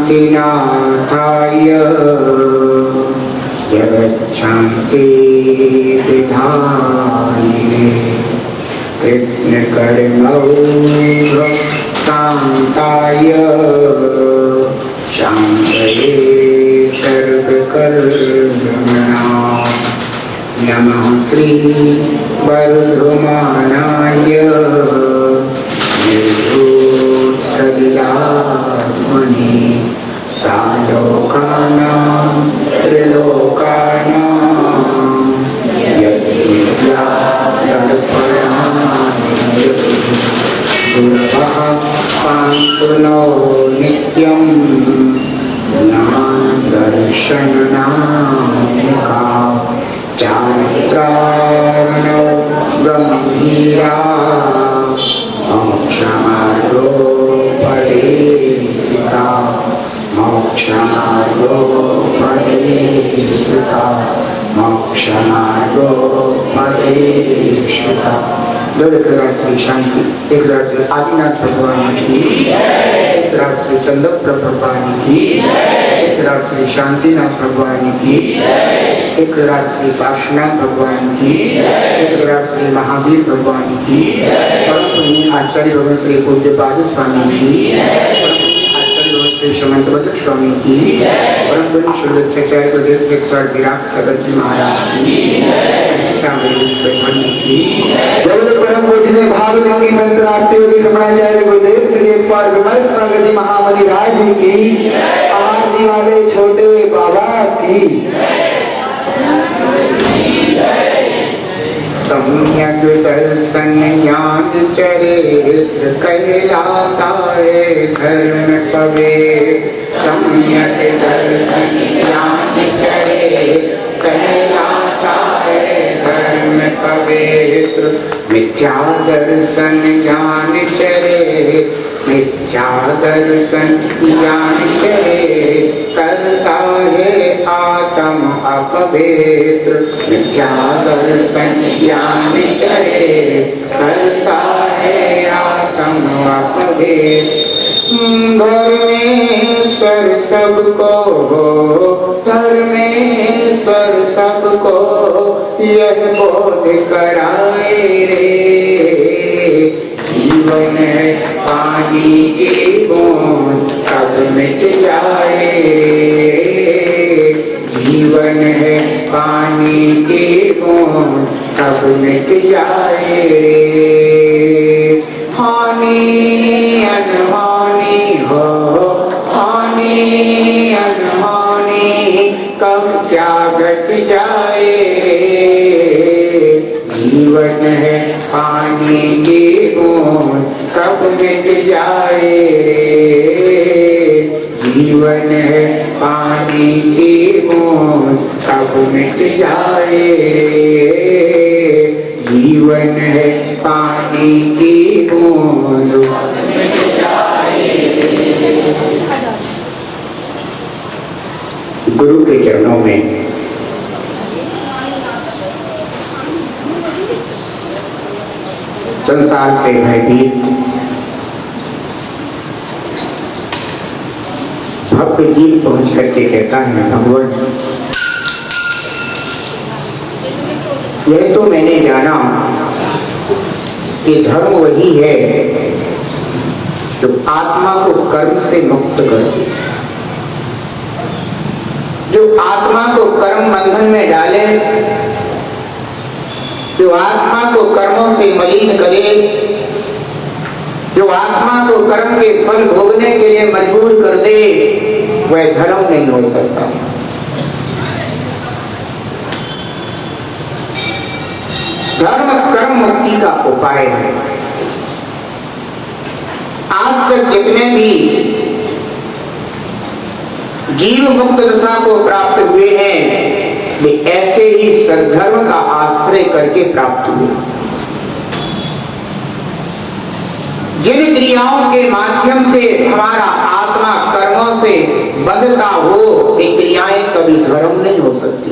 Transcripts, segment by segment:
शांतिनाथाय जगच्छांति विधायिने कृष्ण कर्मौघ शांताय शांतये सर्वकर्मणां नमः श्री वर्धमानाय निर्भूतकलिलात्मने सालोकानां त्रिलोकानां यद्विद्यादर्पणानि गुरवः पान्तु नो नित्यं ज्ञानदर्शननामिका चारित्रार्णौ गम्भीरा मोक्षमार्गोपदेशिका मोक्षमार्गोपदेशिका मोक्षमार्गोपदेशिका। एक रात्रि शांति, एक रात्रि आदिनाथ भगवान की, एक रात्रि चंद्र भगवान की, एक रात्रि शांतिनाथ भगवान की, एक रात्रि पार्श्वनाथ भगवान की, एक रात्रि महावीर भगवान की, परम पुण्य आचार्य भगवान श्री पूज्यपाद स्वामी की, परम पुण्य आचार्य भगवान श्री समंतभद्र स्वामी की, परम पुण्य शुद्धाचार्य गुरुदेव श्री विराट सागर जी महाराज की, परम पूजनीय भागवती संत राष्ट्रीय रमणाचार्य गुरुदेव श्री प्रगति महामणि राज जी की, आरती वाले छोटे बाबा की, सम्यक दर्शन ज्ञान चरित्र कहलाता है धर्म पवित्र। सम्यक दर्शन ज्ञान चरित्र कहलाता है धर्म पवित्र। मिथ्या दर्शन ज्ञान चरित्र, मिथ्या दर्शन ज्ञान चरित्र करता है आत्म अपवित्र। मिथ्या दर्शन ज्ञान चरित्र करता है आत्म अपवित्र। धर्मेश्वर सबको, धर्मेश्वर सबको यह बोध कराए रे, जीवन है पानी की बूंद कब मिट जाए। जीवन है पानी की बूंद कब मिट जाए रे। हानि अनहानि हो, हानि अनहानि कब क्या घट जाए। जीवन है पानी की बूंद कब मिट जाए। जीवन है पानी की बूंद कब मिट जाए। जीवन है पानी की बूंद मिट जाए। गुरु के चरणों में संसार से भयभीत भक्त जीव पहुंच करके कहता है, भगवान यह तो मैंने जाना कि धर्म वही है जो आत्मा को कर्म से मुक्त कर दे। जो आत्मा को कर्म बंधन में डाले, जो आत्मा को कर्मों से मलिन करे, जो आत्मा को कर्म के फल भोगने के लिए मजबूर कर दे, वह धर्म नहीं हो सकता। धर्म कर्म मुक्ति का उपाय है। आज तक जितने भी जीव मुक्त दशा को प्राप्त हुए हैं, वे ऐसे ही सद्धर्म का आश्रय करके प्राप्त हुए। जिन क्रियाओं के माध्यम से हमारा आत्मा कर्मों से बंधता हो, वे क्रियाएं कभी धर्म नहीं हो सकती।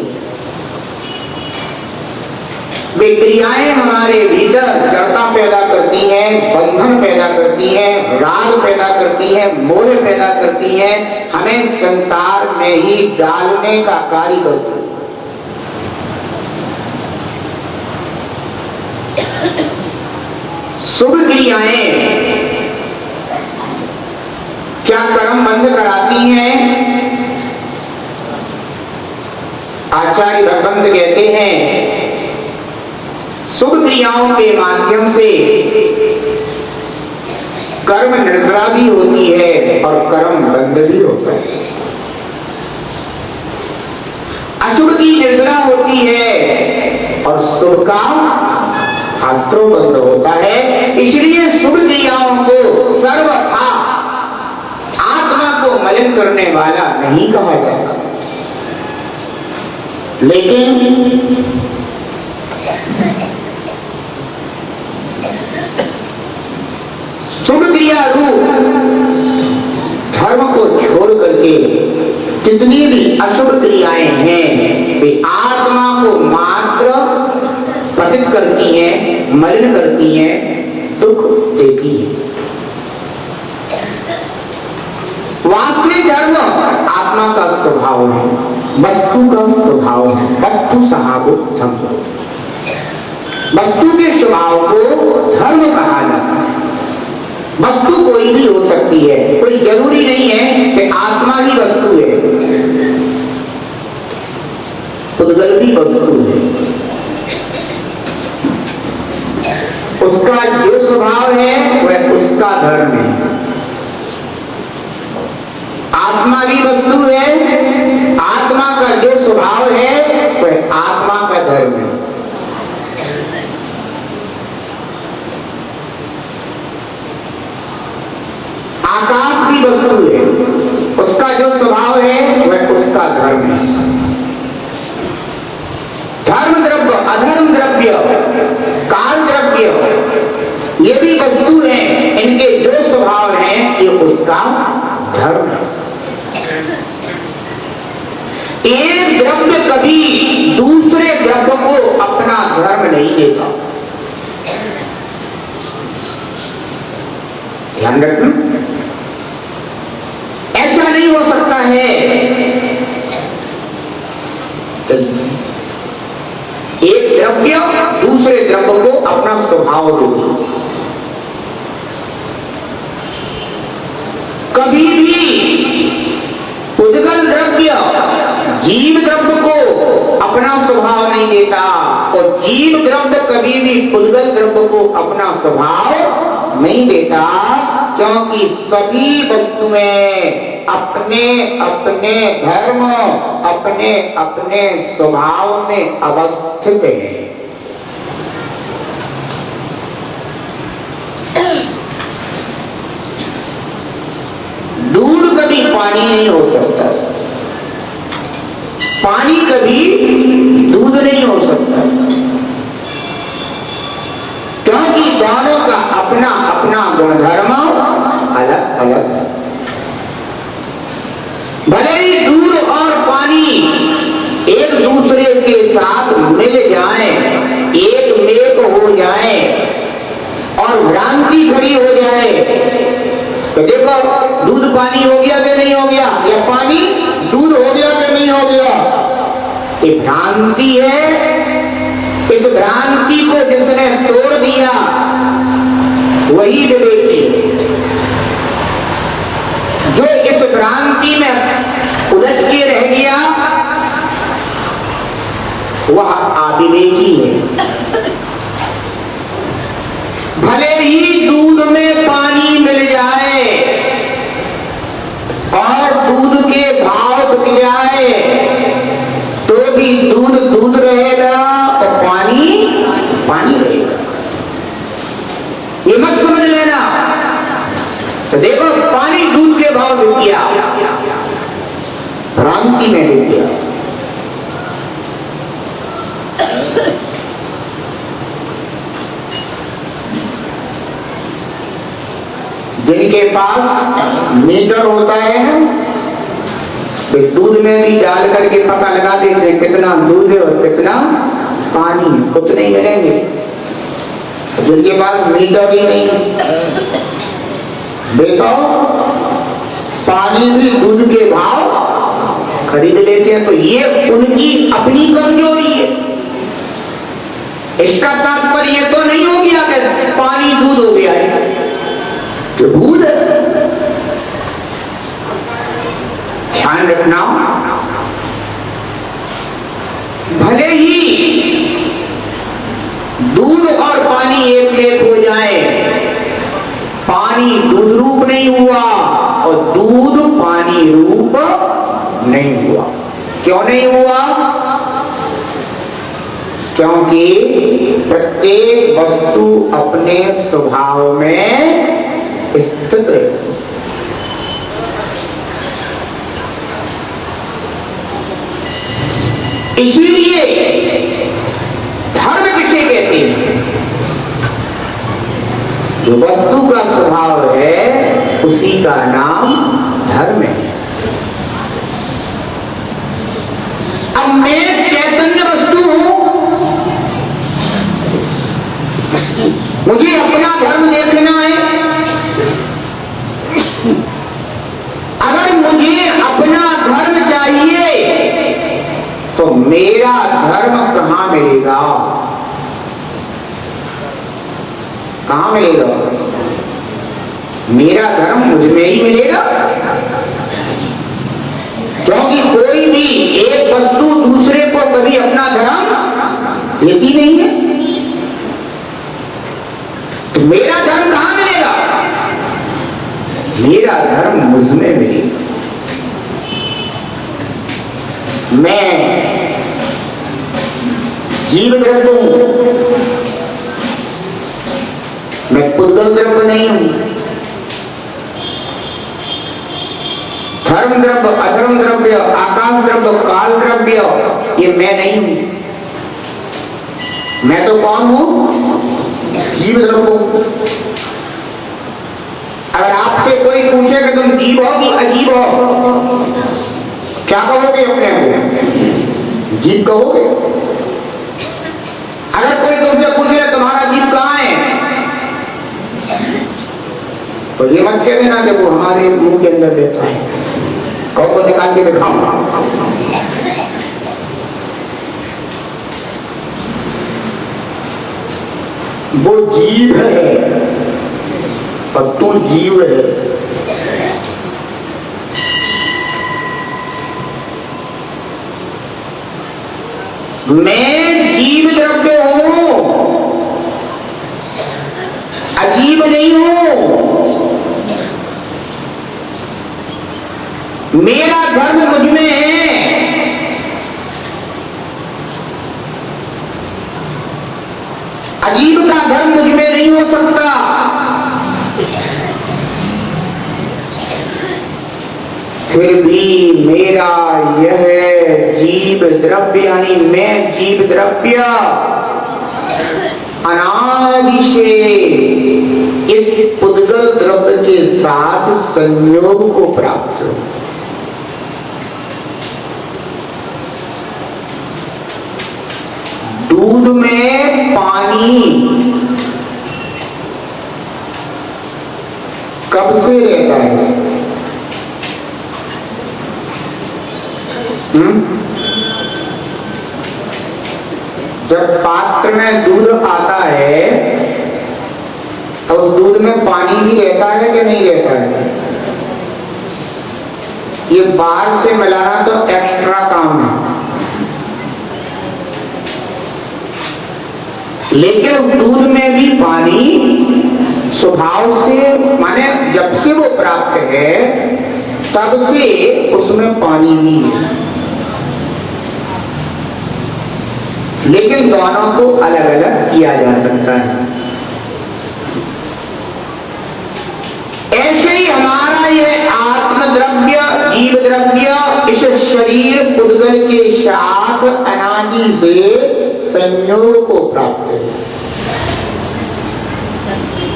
वे क्रियाएं हमारे भीतर जड़ता पैदा करती हैं, बंधन पैदा करती हैं, राग पैदा करती हैं, मोह पैदा करती हैं, हमें संसार में ही डालने का कार्य करती हैं। शुभ क्रियाएं क्या कर्म बंध कराती हैं? आचार्य भगवंत कहते हैं, शुभ क्रियाओं के माध्यम से कर्म निर्जरा भी होती है और कर्म बंध भी होता है। अशुभ की निर्जरा होती है और शुभ का शास्त्रों बंध होता है। इसलिए शुभ क्रियाओं को सर्वथा आत्मा को मलिन करने वाला नहीं कहा जाता। लेकिन शुभ क्रिया रूप धर्म को छोड़ करके कितनी भी अशुभ क्रियाएं हैं, वे आत्मा को मात्र पतित करती हैं, मलिन करती हैं, दुख देती हैं। वास्तविक धर्म आत्मा का स्वभाव है, वस्तु का स्वभाव है। वस्तु सहाबोधम, वस्तु के स्वभाव को धर्म कहा जाता है। वस्तु कोई भी हो सकती है, कोई जरूरी नहीं है कि आत्मा ही वस्तु है। पुद्गल भी वस्तु है, उसका जो स्वभाव है वह उसका धर्म है। आत्मा भी वस्तु है, आत्मा का जो स्वभाव है वह आत्मा का धर्म है। आकाश भी वस्तु है, उसका जो स्वभाव है वह उसका धर्म है। धर्म द्रव्य, अधर्म द्रव्य, काल द्रव्य, ये भी वस्तु हैं, इनके जो स्वभाव हैं ये उसका धर्म है। एक द्रव्य कभी दूसरे द्रव्य को अपना धर्म नहीं देता। ध्यान रखना, ऐसा नहीं हो सकता है एक द्रव्य दूसरे द्रव्य को अपना स्वभाव देगी। कभी भी पुद्गल द्रव्य जीव द्रव्य को अपना स्वभाव नहीं देता और जीव द्रव्य कभी भी पुद्गल द्रव्य को अपना स्वभाव नहीं देता, क्योंकि सभी वस्तुएं अपने अपने धर्म, अपने अपने स्वभाव में अवस्थित है। दूध कभी पानी नहीं हो सकता, पानी कभी दूध नहीं हो सकता, क्योंकि दोनों का अपना अपना गुणधर्म अलग अलग है। भले ही दूध और पानी एक दूसरे के साथ मिल जाएं, एक मेक हो जाएं और भ्रांति खड़ी हो जाए, तो देखो दूध पानी हो गया कि नहीं हो गया, या पानी दूध हो गया कि नहीं हो गया। ये भ्रांति है। इस भ्रांति को जिसने तोड़ दिया वही विवेकी है। जो इस भ्रांति में उलझ के रह गया वह अविवेकी है। भले ही दूध में पानी मिल जाए और दूध के भाव बिक जाए तो भी दूध दूध रहेगा और पानी पानी रहेगा। ये मत समझ लेना। तो देखो पानी दूध के भाव बिक गया, भ्रांति में बिक गया। जिनके पास मीटर होता है ना, वे दूध में भी डाल करके पता लगा देते हैं कितना दूध है और कितना पानी है, उतने ही मिलेंगे। जिनके पास मीटर ही नहीं, देखो पानी भी दूध के भाव खरीद लेते हैं। तो ये उनकी अपनी कमजोरी है। इसका तात्पर्य तो नहीं हो गया कि पानी दूध हो गया है, जो दूध है। ध्यान रखना, भले ही दूध और पानी एक एक हो जाए, पानी दूध रूप नहीं हुआ और दूध पानी रूप नहीं हुआ। क्यों नहीं हुआ? क्योंकि प्रत्येक वस्तु अपने स्वभाव में स्थित रहती है। इसीलिए धर्म किसे कहते हैं? जो वस्तु का स्वभाव है उसी का नाम धर्म है। अब मैं चैतन्य वस्तु हूं, मुझे अपना धर्म देखना है। अगर मुझे अपना धर्म चाहिए तो मेरा धर्म कहां मिलेगा? कहां मिलेगा? मेरा धर्म मुझ में ही मिलेगा। क्योंकि कोई भी एक वस्तु दूसरे को कभी अपना धर्म देती नहीं है। तो मेरा धर्म कहां मिलेगा? मेरा धर्म मुझ में मिलेगा। मैं जीव द्रव्य हूं, मैं पुद्गल द्रव्य नहीं हूं। धर्म द्रव्य, अधर्म द्रव्य, आकाश द्रव्य, काल द्रव्य, ये मैं नहीं हूं। मैं तो कौन हूं? जीव द्रव्य हूं। अगर आपसे कोई पूछे कि तुम जीव हो कि अजीब हो, क्या कहोगे अपने को? जीव कहोगे। अगर कोई तुमसे पूछे तुम्हारा जीव कहां है, तो ये मत कह देना कि वो हमारे मुंह के अंदर रहता है। कहो को निकाल के दिखाऊंगा। वो जीव है और तू जीव है। मैं जीव द्रव्य हूं, अजीब नहीं हूं। मेरा धर्म मुझ में है। अजीब का धर्म मुझ में नहीं हो सकता। फिर भी मेरा यह जीव द्रव्य यानी मैं जीव द्रव्य अनादि से इस पुद्गल द्रव्य के साथ संयोग को प्राप्त हो। दूध में पानी कब से रहता है? जब पात्र में दूध आता है तो उस दूध में पानी भी रहता है कि नहीं रहता है? ये बाहर से मिलाना तो एक्स्ट्रा काम है। लेकिन दूध में भी पानी स्वभाव से, माने जब से वो प्राप्त है तब से उसमें पानी भी है, लेकिन दोनों को अलग अलग किया जा सकता है। ऐसे ही हमारा यह आत्मद्रव्य, जीव द्रव्य इस शरीर पुद्गल के साथ अनादि से संयोग को प्राप्त है।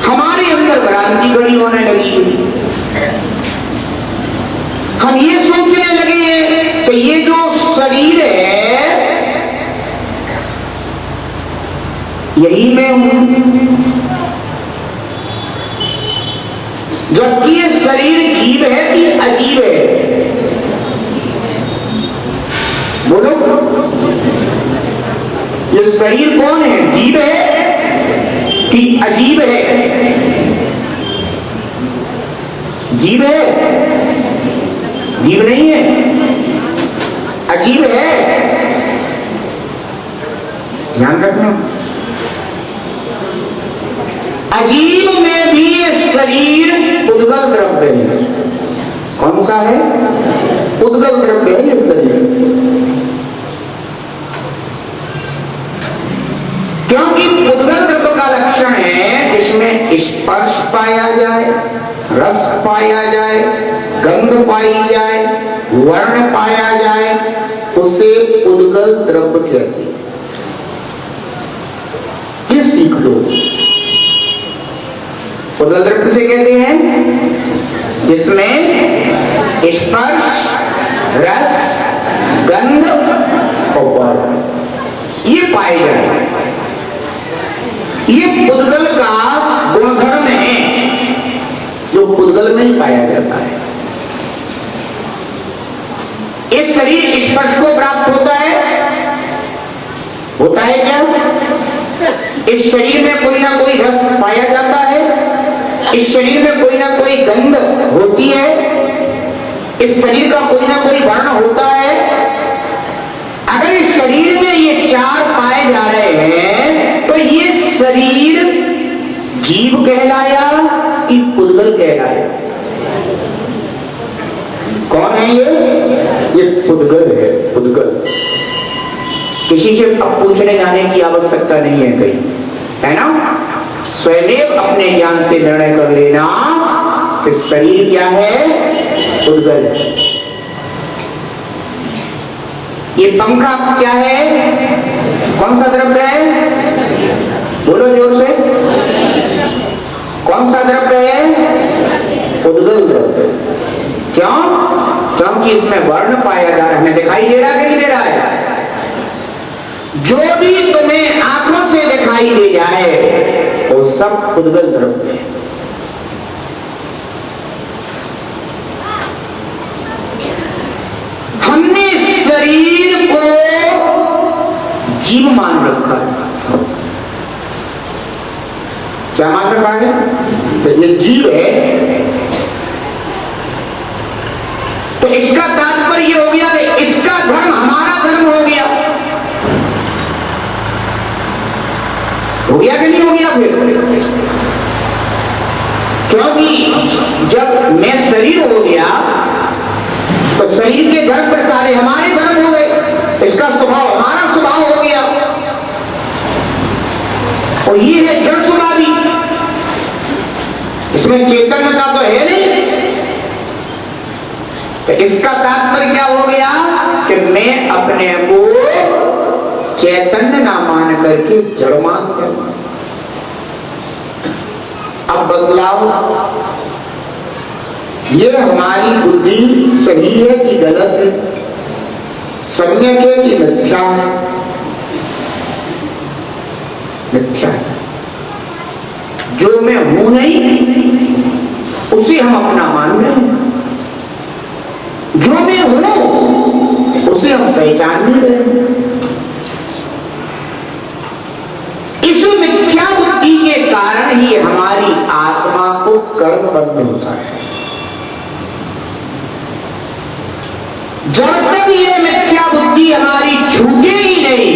हमारे अंदर भ्रांति बड़ी होने लगी, हम ये सोचने लगे हैं कि ये जो शरीर है यही मैं हूं, जबकि ये शरीर जीव है कि अजीब है? बोलो, ये शरीर कौन है? जीव है कि अजीब है? जीव है? जीव नहीं है, अजीब है। ध्यान रखना, अजीब में भी शरीर पुद्गल द्रव्य है। कौन सा है? पुद्गल द्रव्य है ये शरीर, क्योंकि पुद्गल द्रव्य का लक्षण है जिसमें स्पर्श पाया जाए, रस पाया जाए, गंध पाई जाए, वर्ण पाया जाए, उसे पुद्गल द्रव्य कहते हैं। ये सीख लो। पुद्गल द्रव्य से कहते हैं जिसमें स्पर्श, रस, गंध और वर्ण ये पाए जाए। ये पुद्गल का गुणधर्म है जो पुद्गल में ही पाया जाता है। इस शरीर स्पर्श को प्राप्त होता है क्या? इस शरीर में कोई ना कोई रस पाया जाता है, इस शरीर में कोई ना कोई गंध होती है, इस शरीर का कोई ना कोई वर्ण होता है। अगर इस शरीर में ये चार पाए जा रहे हैं तो ये शरीर जीव कहलाया कि पुद्गल कहलाया? कौन है ये पुद्गल है। पुद्गल किसी से अब पूछने जाने की आवश्यकता नहीं है कहीं, है ना? स्वयं अपने ज्ञान से निर्णय कर लेना कि शरीर क्या है? पुद्गल है। ये पंखा क्या है? कौन सा द्रव्य है? बोलो जोर से, कौन सा द्रव्य है? पुद्गल द्रव्य। क्यों? क्योंकि इसमें वर्ण पाया जा रहा है। हमें दिखाई दे रहा है कि नहीं दे रहा है? जो भी तुम्हें आंखों से दिखाई दे जाए वो सब पुद्गल द्रव्य है। हमने शरीर को जीव मान रखा है। क्या मान रखा है? तो ये जीव है, तो इसका तात्पर्य ये हो गया कि इसका धर्म हमारा धर्म हो गया। हो गया कि नहीं हो गया? फिर क्योंकि जब मैं शरीर हो गया तो शरीर के धर्म पर सारे हमारे धर्म हो गए, इसका स्वभाव हमारा स्वभाव हो गया। और ये है जड़ स्वभावी, इसमें चैतन्यता तो है नहीं। तो इसका तात्पर्य क्या हो गया कि मैं अपने को चैतन्य ना मान करके जड़ मानता हूं। अब बदलाव, ये हमारी बुद्धि सही है कि गलत है, सम्यक है कि मिथ्या है? मिथ्या है। जो मैं हूं नहीं उसे हम अपना मान रहे हैं, जो मैं हूं उसे हम पहचान नहीं रहे। इस मिथ्या बुद्धि के कारण ही हमारी आत्मा को कर्म बंध होता है। जब तक ये मिथ्या बुद्धि हमारी छूटे ही नहीं,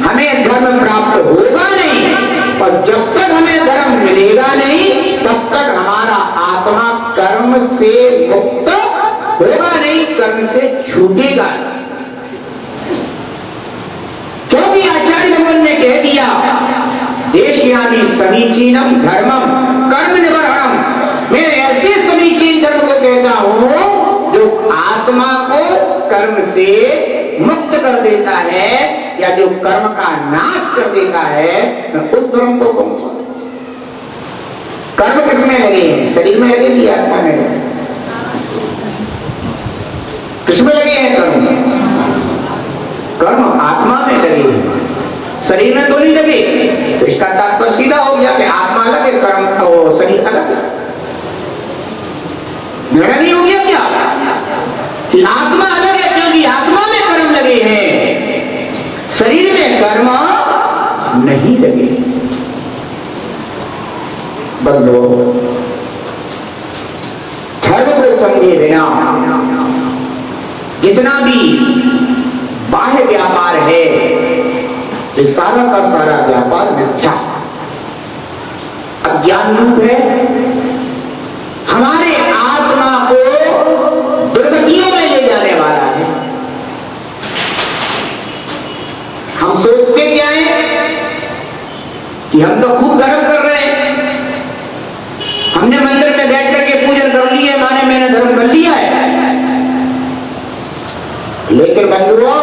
हमें धर्म प्राप्त होगा से मुक्त होगा नहीं, कर्म से छूटेगा। क्योंकि आचार्य भगवान ने कह दिया देशयामि समीचीनम धर्मम कर्म निवर्हणम, मैं ऐसे समीचीन धर्म को कहता हूं जो आत्मा को कर्म से मुक्त कर देता है या जो कर्म का नाश कर देता है, मैं उस धर्म को कहूंगा। कर्म किसमें लगे हैं? शरीर में लगे कि आत्मा में लगे? किसमें लगे हैं कर्म? कर्म आत्मा में लगे हैं, शरीर में तो नहीं लगे। तो इसका तात्पर्य सीधा हो गया कि आत्मा अलग है, कर्म और शरीर अलग है। निर्णय नहीं हो गया क्या कि आत्मा अलग है क्योंकि आत्मा में कर्म लगे हैं, शरीर में कर्म नहीं लगे। बंधो, धर्म को समझे बिना जितना भी बाह्य व्यापार है, ये सारा का सारा व्यापार मिथ्या, अज्ञान रूप है, हमारे आत्मा को दुर्गतियों में ले जाने वाला है। हम सोचते क्या है कि हम तो खूब धर्म कर रहे हैं, हमने मंदिर में बैठ करके पूजन कर ली है, माने मैंने धर्म कर लिया है। लेकिन बंधुओं,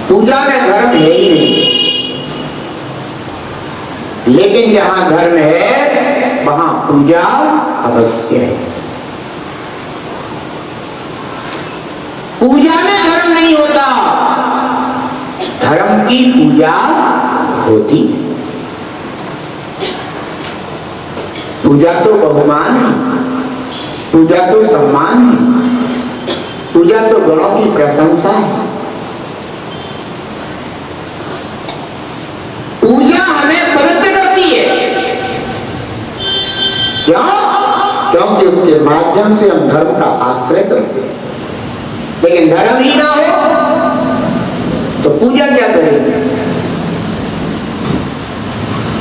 पूजा में धर्म है ही नहीं, लेकिन जहां धर्म है वहां पूजा अवश्य है। पूजा में धर्म नहीं होता, धर्म की पूजा होती। पूजा तो बहुमान है, पूजा तो सम्मान है, पूजा तो गुणों की प्रशंसा है। पूजा हमें पवित्र करती है। क्यों? क्योंकि उसके माध्यम से हम धर्म का आश्रय करते हैं। लेकिन धर्म ही ना हो तो पूजा क्या करेंगे?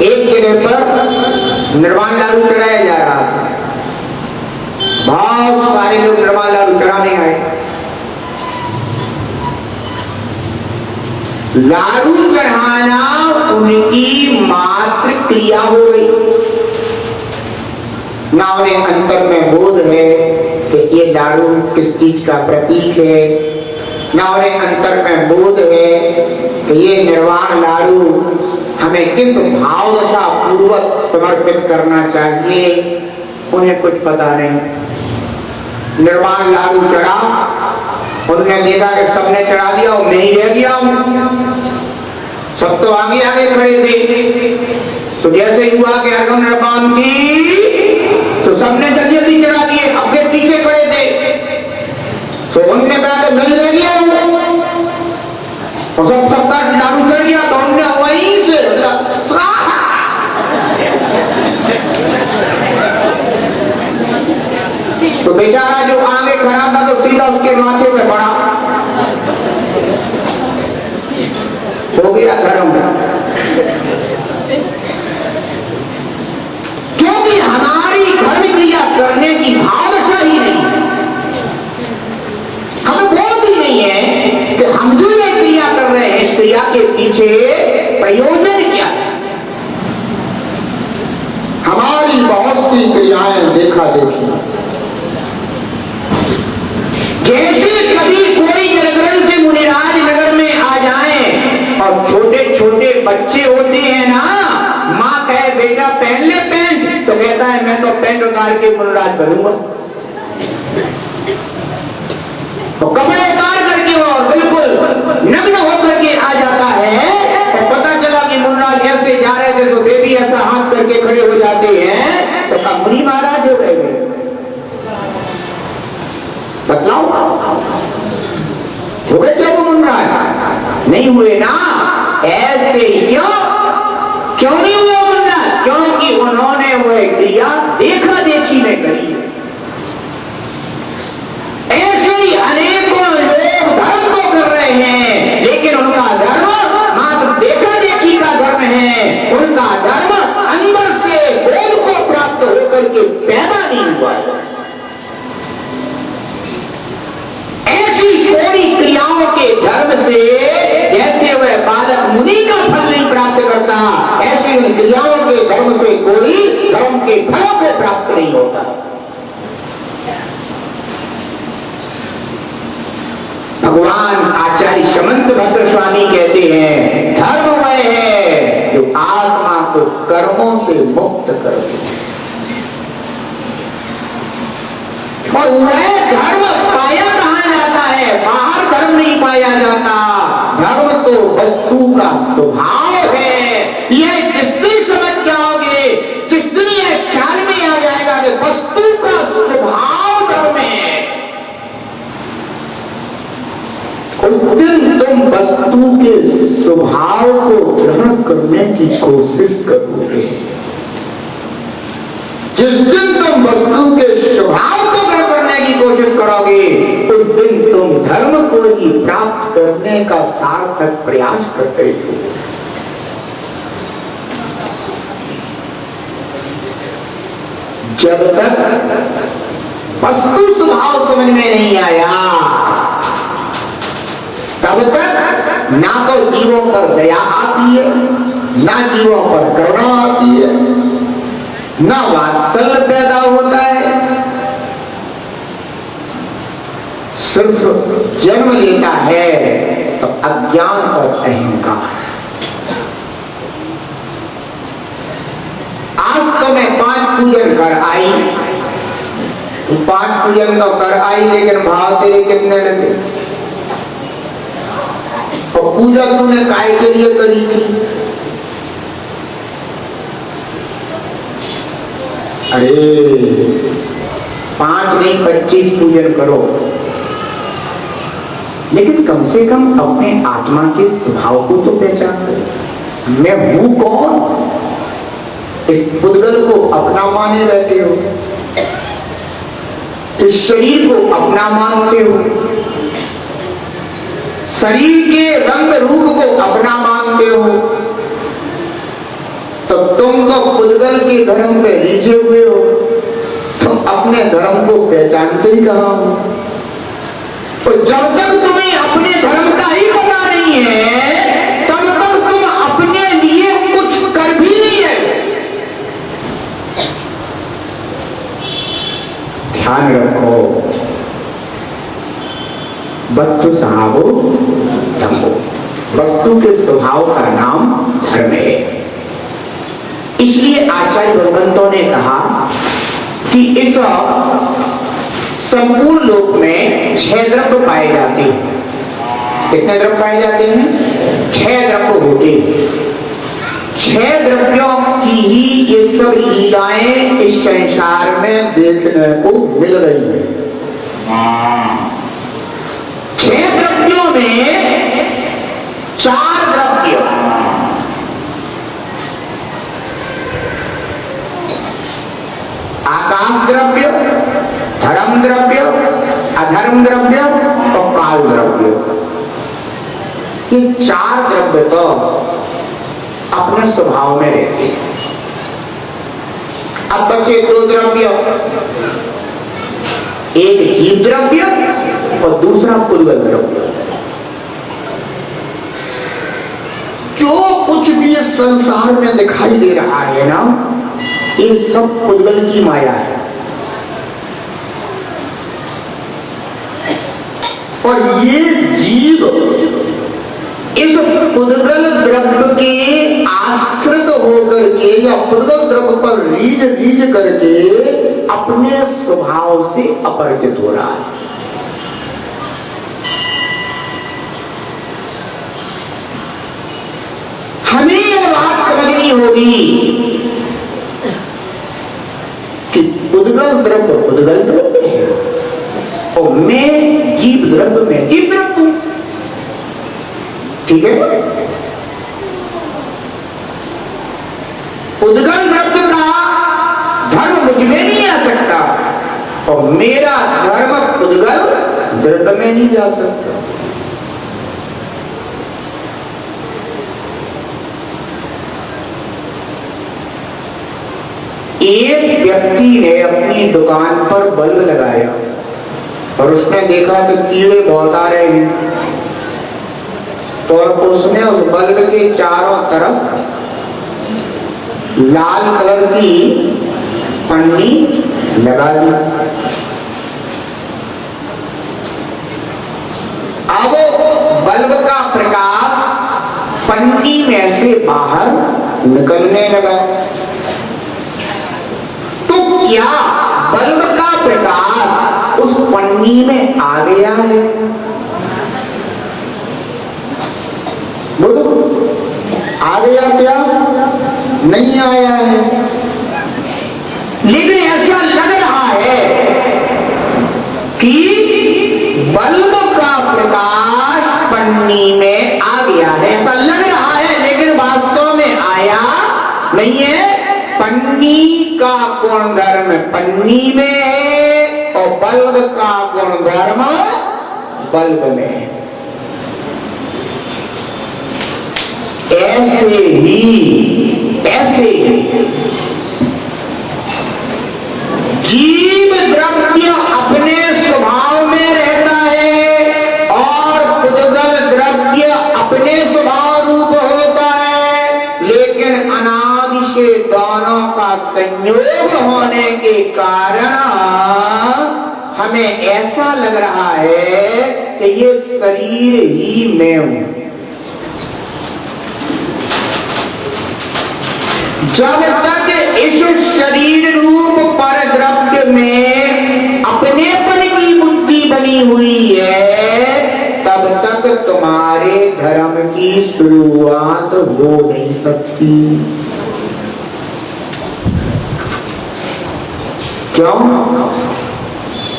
एक जगह पर निर्वाण लाडू चढ़ाया जा रहा था, बहुत सारे लोग निर्वाण लाडू चढ़ाने आए। लाडू चढ़ाना उनकी मात्र क्रिया हो गई, ना उन्हें अंतर में बोध है कि ये लाडू किस चीज का प्रतीक है, ना उन्हें अंतर में बोध है कि ये निर्वाण लाडू हमें किस भावदशा पूर्वक समर्पित करना चाहिए, उन्हें कुछ पता नहीं। निर्वाण लाडू चढ़ा, उन्होंने देखा कि सबने चढ़ा दिया और मैं ही रह गया हूं। सब तो आगे आगे खड़े थे, तो जैसे ही हुआ कि अगम निर्वाण की, तो सबने जल्दी जल्दी चढ़ा दिए, अपने पीछे खड़े थे। तो उनने कहा कि मैं रह गया हूं, और सबका लाडू चढ़ गया। तो उनने वहीं से तो बेचारा जो आगे खड़ा था तो सीधा उसके माथे पे पड़ा, हो गया धर्म। क्योंकि हमारी धर्म क्रिया करने की भावना ही नहीं, हमें बोध ही नहीं है कि हम जो ये क्रिया कर रहे हैं, इस क्रिया के पीछे प्रयोजन क्या है। हमारी बहुत सी क्रियाएं देखा देखी, जैसे कभी कोई निर्ग्रंथ मुनिराज नगर में आ जाए और छोटे छोटे बच्चे होते हैं ना, माँ कहे बेटा पहन ले पैंट, तो कहता है मैं तो पैंट उतार के मुनिराज बनूंगा। तो कपड़े उतार करके और बिल्कुल नग्न होकर के आ जाता है, और पता चला कि मुनिराज ऐसे जा रहे थे तो वे भी ऐसा हाथ करके खड़े हो जाते हैं, तो कहा मुनि महाराज हो गए। बतलाओ, हो गए क्या वो मुनिराज? नहीं हुए ना। ऐसे ही क्यों नहीं हुए मुनिराज? क्योंकि उन्होंने वो क्रिया देखा देखी में करी। ऐसे ही अनेकों लोग धर्म को कर रहे हैं, लेकिन उनका धर्म मात्र देखा देखी का धर्म है। उनका धर्म अंदर से बोध को प्राप्त होकर के पैदा नहीं धर्म से जैसे वह बालक मुनि का फल नहीं प्राप्त करता, ऐसे उन क्रियाओं के धर्म से कोई धर्म के फलों को प्राप्त नहीं होता। भगवान आचार्य समंत भद्र स्वामी कहते हैं, धर्म वह है जो आत्मा को कर्मों से मुक्त कर दे, और वह धर्म पाया कहां जाता है? बाहर धर्म नहीं पाया जाता। धर्म तो वस्तु का स्वभाव है। यह जिस दिन समझ जाओगे, जिस दिन यह ख्याल में आ जाएगा कि वस्तु का स्वभाव धर्म है, उस दिन तुम वस्तु के स्वभाव को ग्रहण करने की कोशिश करोगे। जिस दिन तुम वस्तु के स्वभाव को ग्रहण करने की कोशिश करोगे, उस दिन तुम धर्म को ही प्राप्त करने का सार्थक प्रयास करते हो। जब तक वस्तु स्वभाव समझ में नहीं आया, तब तक ना तो जीवों पर दया आती है, ना जीवों पर करुणा आती है, ना वात्सल्य पैदा होता है। सिर्फ जन्म लेता है तो अज्ञान और अहंकार। आज तो मैं 5 पूजन कर आई, 5 पूजन तो कर आई, लेकिन भाव तेरे कितने लगे? और पूजा तूने काय के लिए करी थी? अरे 5 नहीं 25 पूजन करो, लेकिन कम से कम अपने आत्मा के स्वभाव को तो पहचान लो। मैं हूं कौन? इस पुद्गल को अपना माने रहते हो, इस शरीर को अपना मानते हो, शरीर के रंग रूप को अपना मानते हो, तो तुम तो पुद्गल के धर्म पे रीझे हुए हो। तुम अपने धर्म को पहचानते ही कहां हो? तो जब तक तुम्हें अपने धर्म का ही पता नहीं है, तब तक तुम अपने लिए कुछ कर भी नहीं रहे। ध्यान रखो, वस्तु साहबो धर्मो, वस्तु के स्वभाव का नाम धर्म है। इसलिए आचार्य भगवंतों ने कहा कि इस संपूर्ण लोक में 6 द्रव्य पाए जाते हैं। कितने द्रव्य पाए जाते हैं? 6 द्रव्य होते हैं। 6 द्रव्यों की ही ये सब लीलाएं इस संसार में देखने को मिल रही है। 6 द्रव्यों में 4 द्रव्य आकाश द्रव्य, धर्म द्रव्य, अधर्म द्रव्य और काल द्रव्य, ये 4 द्रव्य तो अपने स्वभाव में रहते हैं। अब बचे 2 द्रव्य, एक जीव द्रव्य और दूसरा पुद्गल द्रव्य। जो कुछ भी इस संसार में दिखाई दे रहा है ना, ये सब पुद्गल की माया है। और ये जीव इस पुद्गल द्रव्य के आश्रित होकर के या पुद्गल द्रव्य पर रीझ करके अपने स्वभाव से अपरिचित हो रहा है। हमें यह बात समझनी होगी कि पुद्गल द्रव्य पुद्गल द्रव्य है और मैं जीव द्रव्य में जीव द्रव्य हूं। ठीक है? पुद्गल द्रव्य का धर्म मुझ में नहीं आ सकता और मेरा धर्म पुद्गल द्रव्य में नहीं जा सकता। एक व्यक्ति ने अपनी दुकान पर बल्ब लगाया और उसने देखा कि कीड़े बहुत आ रहे हैं। और उसने उस बल्ब के चारों तरफ लाल कलर की पन्नी लगा दी। अब बल्ब का प्रकाश पन्नी में से बाहर निकलने लगा। तो क्या बल्ब का प्रकाश उस पन्नी में आ गया है? बोलो, आ गया क्या? नहीं आया है। लेकिन ऐसा लग रहा है कि बल्ब का प्रकाश पन्नी में आ गया है। ऐसा लग रहा है, लेकिन वास्तव में आया नहीं है। पन्नी का गुणधर्म पन्नी में है और बल्ब का गुणधर्म बल्ब में है। ऐसे ही जीव द्रव्य अपने स्वभाव में रहता है और पुद्गल द्रव्य अपने स्वभाव रूप होता है। लेकिन अनादि से दोनों का संयोग होने के कारण हमें ऐसा लग रहा है कि ये शरीर ही मैं हूं। जब तक इस शरीर रूप पर द्रव्य में अपनेपन की बुद्धि बनी हुई है, तब तक तुम्हारे धर्म की शुरुआत हो नहीं सकती। क्यों?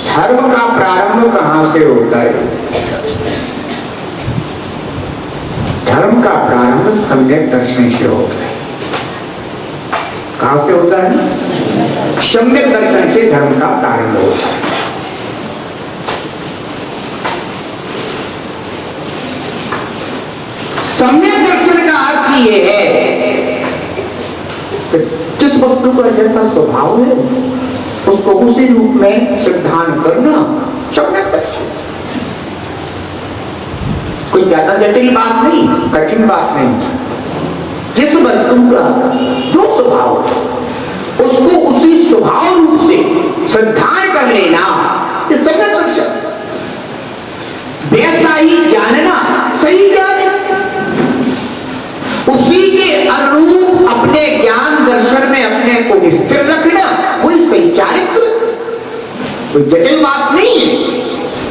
धर्म का प्रारंभ कहां से होता है? धर्म का प्रारंभ सम्यक दर्शन से होता है। कहां से होता है? सम्यक दर्शन से धर्म का प्रारंभ होता है। सम्यक दर्शन का अर्थ ये है कि जिस वस्तु का जैसा स्वभाव है उसको उसी रूप में सिद्धांत करना सम्यक दर्शन। कोई ज्यादा जटिल बात नहीं, कठिन बात नहीं। जिस वस्तु का जो स्वभाव है उसको उसी स्वभाव रूप से सिद्धांत कर लेना, इस सम्यक दर्शन। वैसा ही जानना, सही जाने, उसी के अनुरूप अपने ज्ञान दर्शन में अपने को स्थिर रखना, वही सही चारित्र। कोई जटिल बात नहीं है।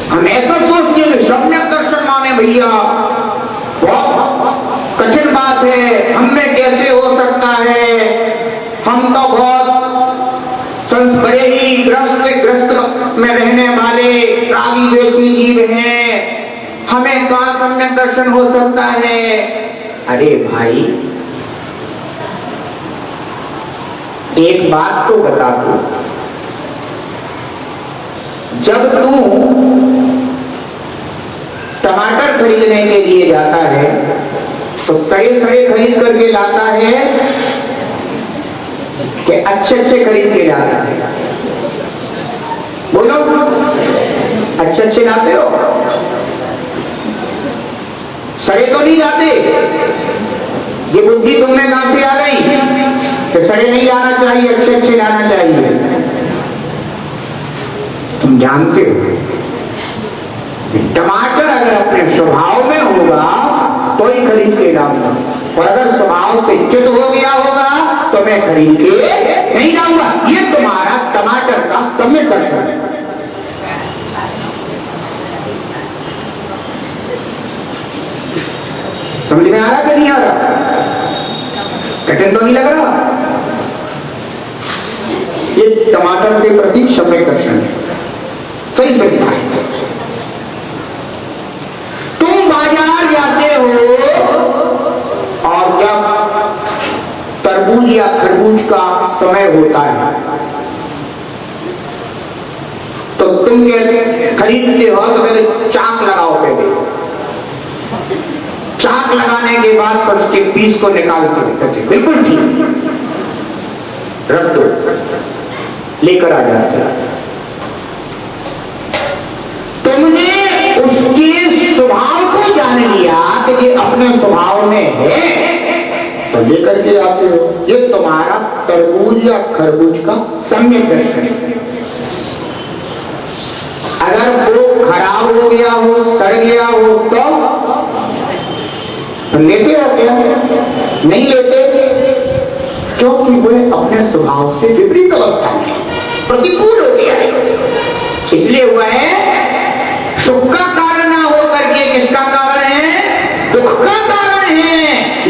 हम ऐसा सोचते हैं सम्यक दर्शन माने भैया बहुत कठिन बात है, हम में कैसे हो सकता है, हम तो बहुत बड़े ही ग्रस्त में रहने वाले रागी द्वेषी जीव हैं, हमें कहां सम्यक दर्शन हो सकता है। अरे भाई, एक बात तो बता दो, जब तू टमाटर खरीदने के लिए जाता है तो सड़े खरीद करके लाता है कि अच्छे खरीद के लाता है? बोलो, अच्छे लाते हो? सड़े तो नहीं लाते। ये बुद्धि तुमने कहां से आ गई कि सड़े नहीं लाना चाहिए, अच्छे लाना चाहिए? तुम जानते हो टमाटर अगर अपने स्वभाव में होगा तो ही खरीद के लाऊंगा, और अगर स्वभाव से च्युत हो गया होगा तो मैं खरीद के नहीं लाऊंगा। ये तुम्हारा टमाटर का सम्यक दर्शन है। समझ में आ रहा कि नहीं आ रहा? कठिन तो नहीं लग रहा? ये टमाटर के प्रति सम्यक दर्शन है, सही सिद्धांत। तुम बाजार जाते हो और जब तरबूज या खरबूज का समय होता है तो तुम खरीदते हो तो कहते चाक लगाओ। पहले चाक लगाने के बाद पर उसके पीस को निकालते हो, बिल्कुल ठीक, रख दो, लेकर आ जाते हो। तुमने उसके स्वभाव को जान लिया कि ये अपने स्वभाव में है तो लेकर के आते हो। ये तुम्हारा तरबूज या खरबूज का सम्यक दर्शन है। अगर वो खराब हो गया हो, सड़ गया हो तो लेते हो क्या? नहीं लेते, क्योंकि वह अपने स्वभाव से विपरीत अवस्था में प्रतिकूल हो गया है। इसलिए हुआ है सुख का कारण ना हो करके किसका कारण है? दुख का कारण है।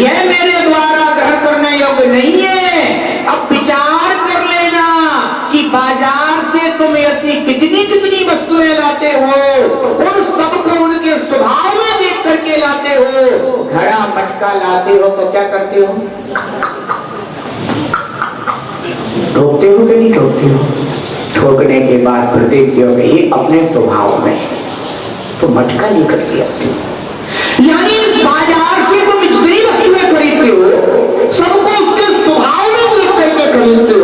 यह मेरे द्वारा ग्रहण करने योग्य नहीं है। अब विचार कर लेना कि बाजार से तुम ऐसी कितनी कितनी वस्तुएं लाते हो, उन सबको उनके स्वभाव में देख करके लाते हो। घड़ा मटका लाते हो तो क्या करते हो? ठोकते हो कि नहीं ठोकते हो? ठोकने के बाद प्रतीत हो गई अपने स्वभाव में तो मटका लेकर के आते हो। यानी बाजार से तुम जितनी वस्तुएं खरीदते हो सबको उसके स्वभाव में देख करके खरीदते हो।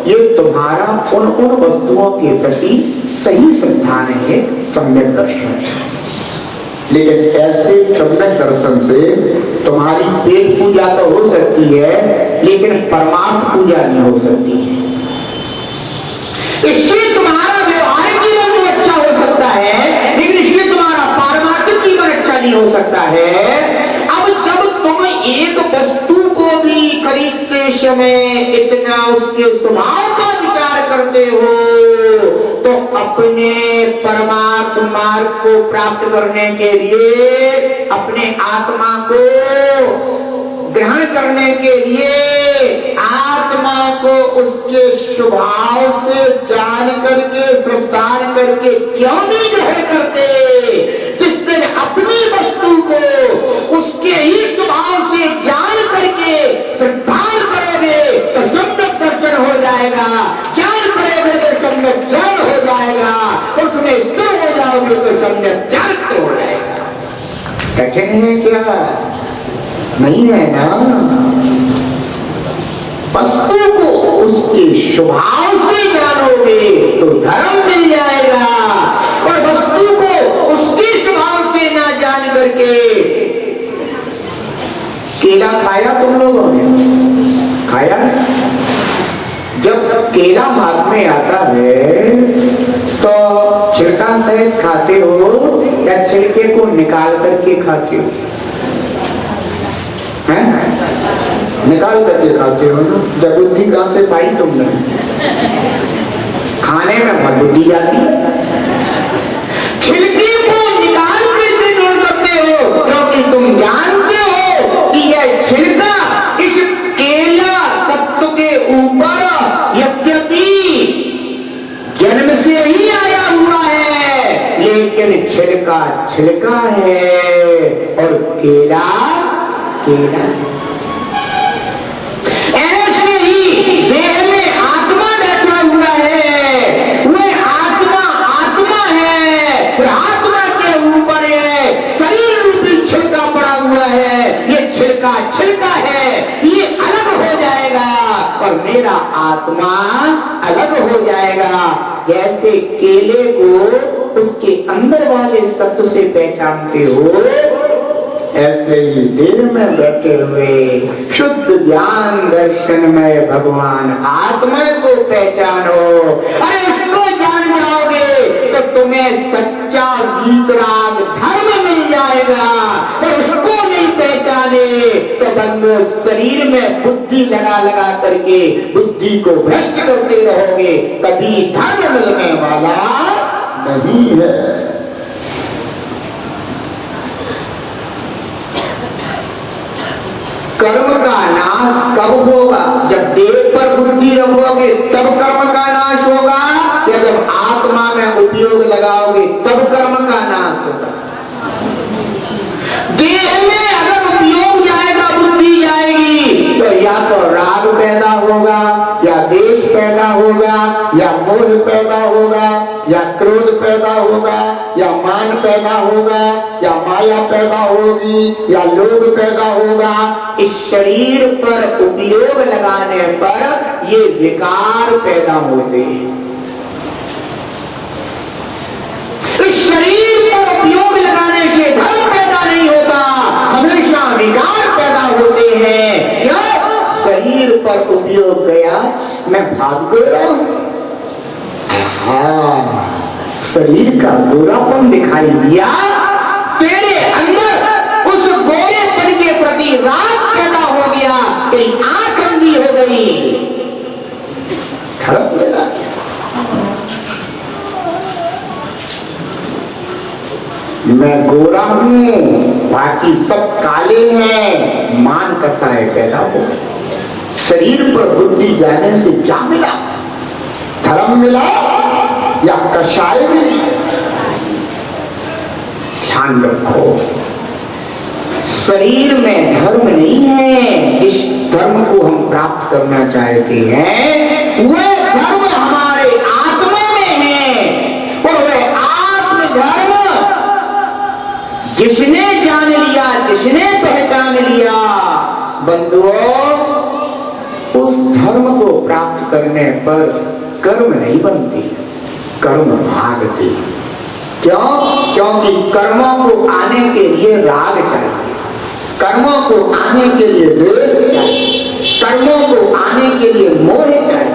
ये तुम्हारा उन वस्तुओं के प्रति सही श्रद्धा है, सम्यक दर्शन है। लेकिन ऐसे सम्यक दर्शन से तुम्हारी पेट पूजा तो हो सकती है, लेकिन परमार्थ पूजा नहीं हो सकती है। इससे तुम्हारा व्यवहारिक जीवन तो अच्छा हो सकता है, लेकिन इससे तुम्हारा पारमार्थिक जीवन अच्छा नहीं हो सकता है। अब जब तुम एक वस्तु को भी खरीदते समय इतना उसके स्वभाव का विचार करते हो तो अपने परमार्थ मार्ग को प्राप्त करने के लिए, अपने आत्मा को ग्रहण करने के लिए, आत्मा को उसके स्वभाव से जान करके श्रद्धा करके क्यों नहीं ग्रहण करते? जिस दिन अपनी वस्तु को उसके ही स्वभाव से जान करके श्रद्धा करोगे तो सम्यक दर्शन हो जाएगा। ज्ञान करोगे तो सम्यक ज्ञान हो जाएगा। उसमें स्थिर हो जाओगे तो सम्यक ज्ञान हो जाएगा। कठिन है क्या? नहीं है ना। वस्तु को उसके स्वभाव से जानोगे तो धर्म मिल जाएगा, और वस्तु को उसके स्वभाव से ना जान करके केला खाया तुम लोगों ने? खाया? जब केला हाथ में आता है तो छिलका सहित खाते हो या छिलके को निकाल करके खाते हो? हैं? निकाल करके खाते हो ना। जब बुद्धि कहां से पाई तुमने? खाने में मत बुद्धि जाती। छिलके को निकाल करके नहीं करते हो, क्योंकि तुम जानते हो कि यह छिलका इस केला सत्व के ऊपर यद्यपि जन्म से ही आया हुआ है, लेकिन छिलका छिलका है और केला केला। ऐसे ही देह में आत्मा बैठा हुआ है, वह आत्मा आत्मा है, वह आत्मा के ऊपर है शरीर रूपी छिलका पड़ा हुआ है। ये छिलका छिलका है, ये अलग हो जाएगा और मेरा आत्मा अलग हो जाएगा। जैसे केले को उसके अंदर वाले सत्व से पहचानते हो, ऐसे ही देह में बैठे हुए शुद्ध ज्ञान दर्शन में भगवान आत्मा को पहचानो। अरे उसको जान जाओगे तो तुम्हें सच्चा वीतराग धर्म मिल जाएगा, और उसको नहीं पहचाने तो बंदो शरीर में बुद्धि लगा लगा करके बुद्धि को भ्रष्ट करते रहोगे, कभी धर्म मिलने वाला नहीं है। कर्म का नाश कब होगा? जब देह पर बुद्धि रखोगे तब कर्म का नाश होगा, या जब आत्मा में उपयोग लगाओगे तब कर्म का नाश होगा? देह में अगर उपयोग जाएगा, बुद्धि जाएगी, तो या तो राग पैदा होगा, या देश पैदा होगा, या मोह पैदा होगा, या क्रोध पैदा होगा, या मान पैदा होगा, या माया पैदा होगी, या लोभ पैदा होगा। इस शरीर पर उपयोग लगाने पर ये विकार पैदा होते हैं। इस शरीर पर उपयोग लगाने से धर्म पैदा नहीं उपयोग गया, मैं भाग गया। हाँ, शरीर का गोरापन दिखाई दिया, तेरे अंदर उस गोरेपन के प्रति राग पैदा हो गया, तेरी आंख अंधी हो गई, धर्म लगा गया। मैं गोरा हूं, बाकी सब काले हैं, मान कसाय पैदा हो गए। शरीर पर बुद्धि जाने से क्या मिला? धर्म मिला या कसाय मिली? ध्यान रखो, शरीर में धर्म नहीं है। इस धर्म को हम प्राप्त करना चाहते हैं, वह धर्म हमारे आत्मा में है, और वह आत्म धर्म जिसने जान लिया, जिसने पहचान लिया, बंधुओं, उस धर्म को प्राप्त करने पर कर्म नहीं बनती, कर्म भागती। क्यों? क्योंकि कर्मों को आने के लिए राग चाहिए, कर्मों को आने के लिए द्वेष चाहिए, कर्मों को आने के लिए मोह चाहिए,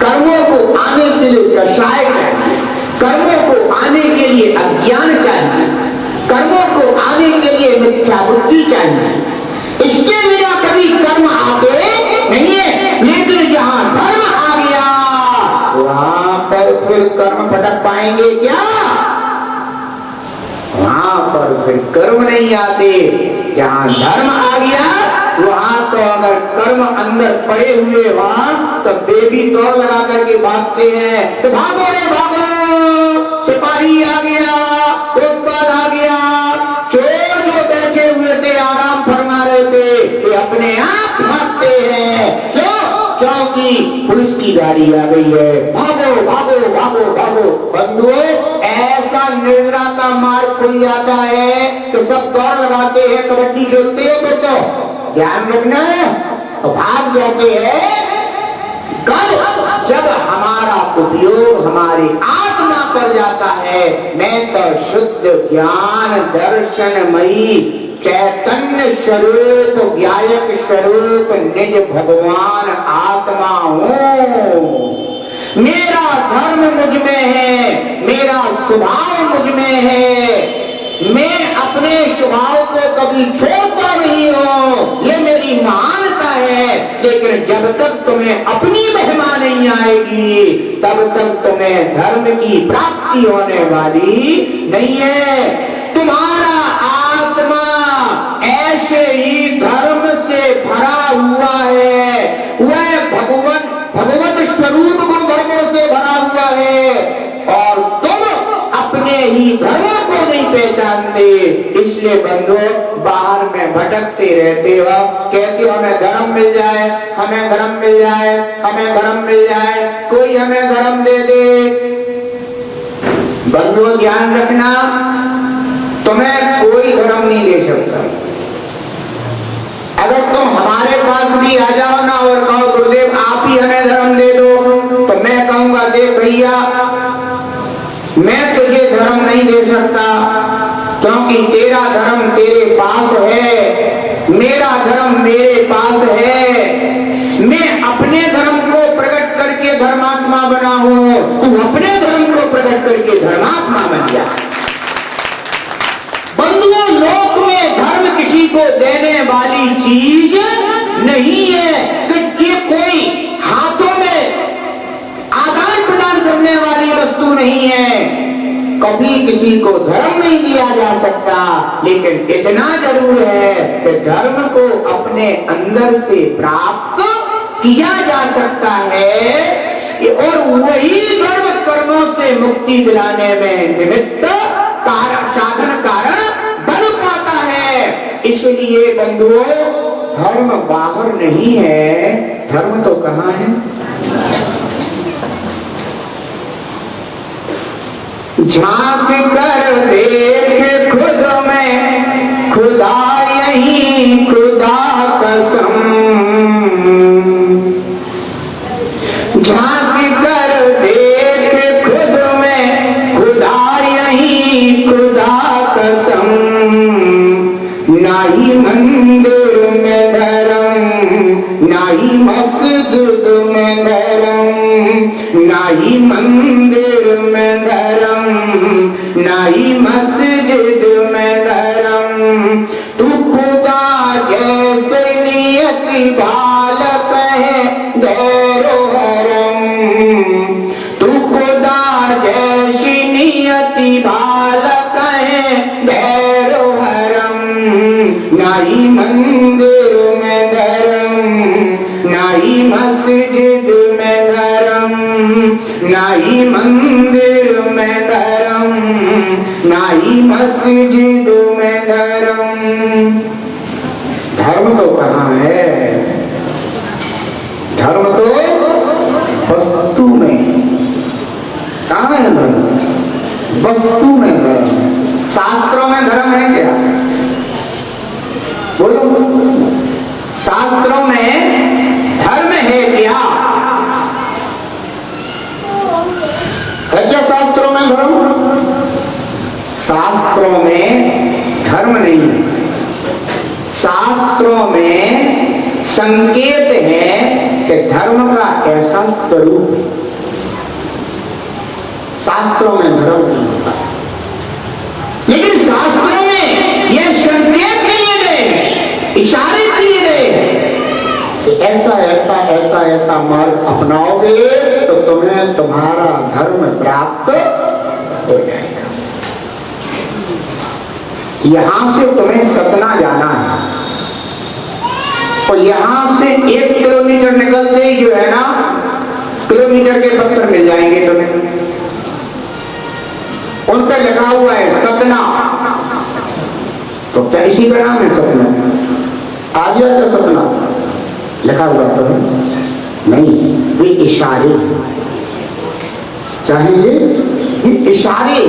कर्मों को आने के लिए कषाय चाहिए, कर्मों को आने के लिए अज्ञान चाहिए, कर्मों को आने के लिए मिथ्या बुद्धि चाहिए। इसके बिना कभी कर्म आते नहीं है। लेकिन जहां धर्म आ गया, वहां पर फिर कर्म भटक पाएंगे क्या? वहां पर फिर कर्म नहीं आते। जहां धर्म आ गया, वहां तो अगर कर्म अंदर पड़े हुए वहां तो बेबी दौड़ लगा करके भागते हैं, तो भागो रे भागो, सिपाही आ गया, कोतवाल आ गया, चोर जो बैठे हुए थे आराम फरमा रहे थे, ये अपने आप भागते हैं। क्यों? क्योंकि पुलिस की गाड़ी आ गई है, भागो भागो भागो भागो। बंधुओं, ऐसा निर्जरा का मार्ग खुल जाता है तो सब दौड़ लगाते हैं, कबड्डी खेलते हैं, फिर तो ध्यान रखना है, तो भाग जाते हैं। कब? जब हमारा उपयोग हमारी आत्मा कर जाता है। मैं तो शुद्ध ज्ञान दर्शनमयी चैतन्य स्वरूप, व्यायक स्वरूप निज भगवान आत्मा हूं। मेरा धर्म मुझ में है, मेरा स्वभाव मुझ में है, मैं अपने स्वभाव को कभी छोड़ता नहीं हूं, ये मेरी महानता है। लेकिन जब तक तुम्हें अपनी महिमा नहीं आएगी, तब तक तुम्हें धर्म की प्राप्ति होने वाली नहीं है। तुम्हारा आत्मा ऐसे ही धर्म से भरा हुआ है, वह भगवत स्वरूप गुण धर्मों से भरा हुआ है, और तुम अपने ही धर्मों को नहीं पहचानते। इसलिए बंधु, बाहर में भटकते रहते हो, कहते हो हमें धर्म मिल जाए, हमें धर्म मिल जाए, हमें धर्म मिल जाए, कोई हमें धर्म दे दे। बंधु, ध्यान रखना, तुम्हें कोई धर्म नहीं दे सकता। अगर तुम हमारे पास भी आ जाओ ना और कहो गुरुदेव आप ही हमें धर्म दे दो, तो मैं कहूंगा देख भैया, मैं तुझे धर्म नहीं दे सकता, क्योंकि तेरा धर्म तेरे पास है, मेरा धर्म मेरे पास है। मैं अपने धर्म को प्रकट करके धर्मात्मा बना हूं, तू अपने धर्म को प्रकट करके धर्मात्मा बन जा। बंधुओं, लोक में धर्म किसी को देने वाली चीज नहीं है कि ये कोई हाथों में आदान प्रदान करने वाली वस्तु नहीं है। कभी किसी को धर्म नहीं दिया जा सकता, लेकिन इतना जरूर है कि धर्म को अपने अंदर से प्राप्त किया जा सकता है, और वही धर्म कर्मों से मुक्ति दिलाने में निमित्त साधन कारण बन पाता है। इसलिए बंधुओं, धर्म बाहर नहीं है, धर्म तो कहाँ है? झांक कर देख खुद में, खुदा यही खुदा कसम। झांक कर देख खुद में, खुदा यही खुदा कसम। ना ही मंदिर में धर्म, ना ही मस्जिद में धर्म, ना ही मंदिर में धर्म, ना ही मस्जिद में धर्म। तू खुदा जैसे नियति बालक है गैरो हरम, तू खुदा जैसी नियति बालक है गैरो हरम। ना ही मंदिर में धर्म, ना ही मस्जिद में धर्म, ना ही मंदिर में धर्म, ना ही मस्जिद में धर्म। धर्म तो कहाँ है? धर्म तो वस्तु में। कहाँ है धर्म? वस्तु में धर्म है। शास्त्रों में धर्म है क्या? बोलो, शास्त्रों में धर्म है क्या? है क्या शास्त्रों में धर्म? शास्त्रों में धर्म नहीं है। शास्त्रों में संकेत है कि धर्म का ऐसा स्वरूप है। शास्त्रों में धर्म नहीं होता, लेकिन शास्त्रों में यह संकेत दिए गए, इशारे दिए गए कि ऐसा ऐसा ऐसा ऐसा मार्ग अपनाओगे तो तुम्हें तुम्हारा धर्म प्राप्त हो जाएगा। यहां से तुम्हें सतना जाना है और यहां से 1 किलोमीटर निकलते ही जो है ना, किलोमीटर के पत्थर मिल जाएंगे तुम्हें। उन पर लिखा हुआ है सतना, तो क्या इसी का नाम है सतना? आ गया क्या सतना लिखा हुआ? तो नहीं, वे इशारे चाहिए, ये इशारे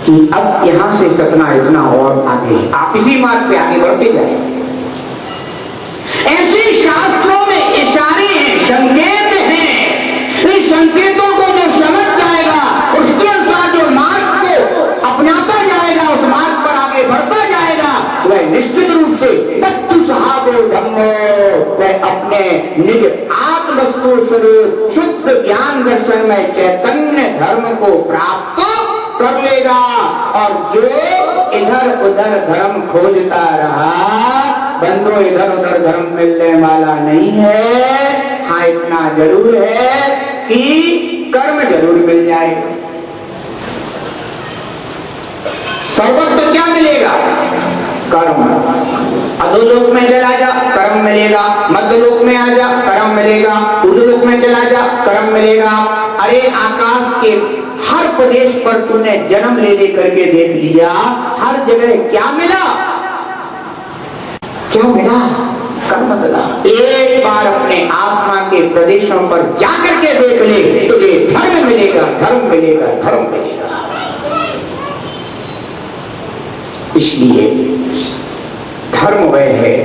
कि अब यहां से सतना इतना और आगे, आप इसी मार्ग पे आगे बढ़ते जाए। ऐसे शास्त्रों में इशारे हैं, संकेत हैं। इन संकेतों को जो समझ जाएगा, उसके अनुसार जो मार्ग को अपनाता जाएगा, उस मार्ग पर आगे बढ़ता जाएगा, वह निश्चित रूप से तत्व सहाबो धम्मो, वह अपने निज आत्मवस्तु स्वरूप शुद्ध ज्ञान दर्शन में चैतन्य धर्म को प्राप्त कर लेगा। और जो इधर उधर धर्म खोजता रहा, बंदो इधर उधर धर्म मिलने वाला नहीं है। हाँ, इतना जरूर है कि कर्म जरूर मिल जाएगा। सर्वत्र क्या मिलेगा? कर्म। अधोलोक में चला जा, कर्म मिलेगा। मध्यलोक में आ जा, कर्म मिलेगा। उदलोक में चला जा, कर्म मिलेगा। अरे आकाश के हर प्रदेश पर तूने जन्म ले लेकर के देख लिया, हर जगह क्या मिला? क्या मिला? कर्म मिला। एक बार अपने आत्मा के प्रदेशों पर जाकर के देख ले, तुझे धर्म मिलेगा, धर्म मिलेगा, धर्म मिलेगा। इसलिए धर्म वह है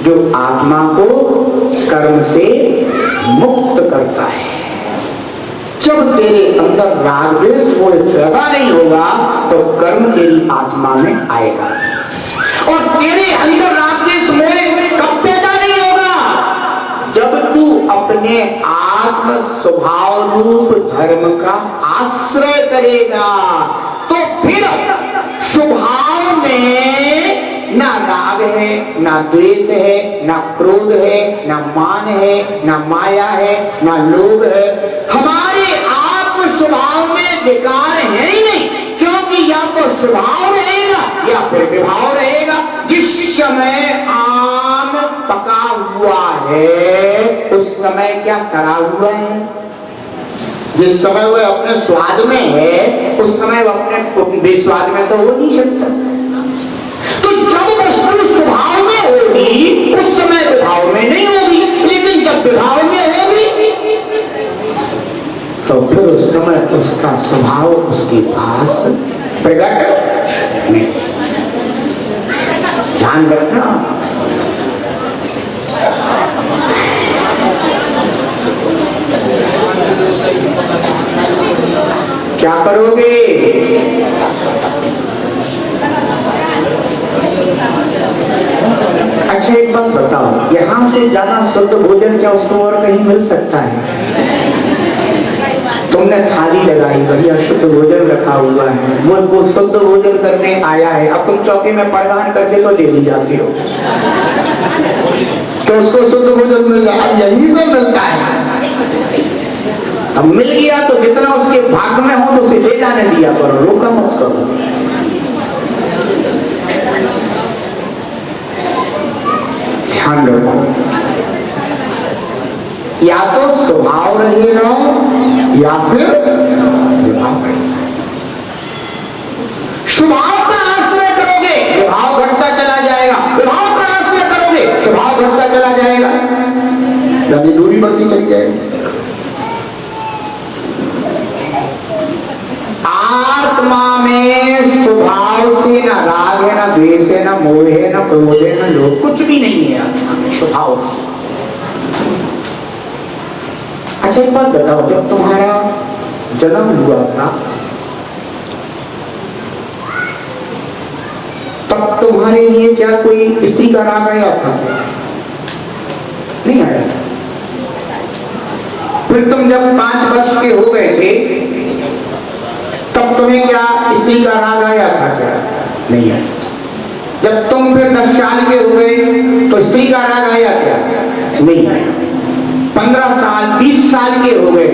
जो आत्मा को कर्म से मुक्त करता है। जब तेरे अंदर राग द्वेष मोह पैदा नहीं होगा तो कर्म तेरी आत्मा में आएगा। और तेरे अंदर राग द्वेष मोह कब पैदा नहीं होगा? जब तू अपने आत्म स्वभाव रूप धर्म का आश्रय करेगा, तो फिर स्वभाव में ना राग है, ना द्वेष है, ना क्रोध है, ना मान है, ना माया है, ना लोभ है। हमारे आत्म स्वभाव में विकार है ही नहीं, क्योंकि या तो स्वभाव रहेगा या फिर विभाव रहेगा। जिस समय आम पका हुआ है उस समय क्या सड़ा हुआ है? जिस समय वह अपने स्वाद में है उस समय वह अपने बेस्वाद में तो हो नहीं सकता। तो जब वस्तु स्वभाव में होगी उस समय विभाव में नहीं होगी, लेकिन जब विभाव में होगी तो फिर उस समय उसका स्वभाव उसके पास प्रकट नहीं। ध्यान रखना। क्या करोगे? अच्छा एक बात बताओ, यहां से से ज्यादा शुद्ध भोजन क्या उसको और कहीं मिल सकता है? तुमने थाली लगाई, बढ़िया शुद्ध भोजन रखा हुआ है, वो शुद्ध भोजन करने आया है, अब तुम चौके में प्रदान करके तो ले ली जाती हो तो उसको शुद्ध भोजन मिल गया। यही तो मिलता है। अब मिल गया तो जितना उसके भाग में हो तो उसे ले जाने दिया करो, रोका मत करो। ध्यान रखो, या तो स्वभाव रहेगा या फिर विभाव रहेगा। स्वभाव का आश्रय करोगे विभाव घटता चला जाएगा, विभाव का आश्रय करोगे स्वभाव घटता चला जाएगा, यानी दूरी बढ़ती चली जाएगी। आत्मा में स्वभाव से ना राग है, ना द्वेष है, ना मोह है, ना क्रोध है, ना लोभ, कुछ भी नहीं है आत्मा में स्वभाव से। अच्छा एक बात बताओ, जब तुम्हारा जन्म हुआ था तब तुम्हारे लिए क्या कोई स्त्री का राग आया था? नहीं आया था। फिर तुम जब 5 वर्ष के हो गए थे तब तुम्हें क्या स्त्री का राग आया था क्या? नहीं आया। जब तुम फिर 10 साल के हो गए तो स्त्री का राग आया क्या? नहीं आया। 15 साल 20 साल के हो गए,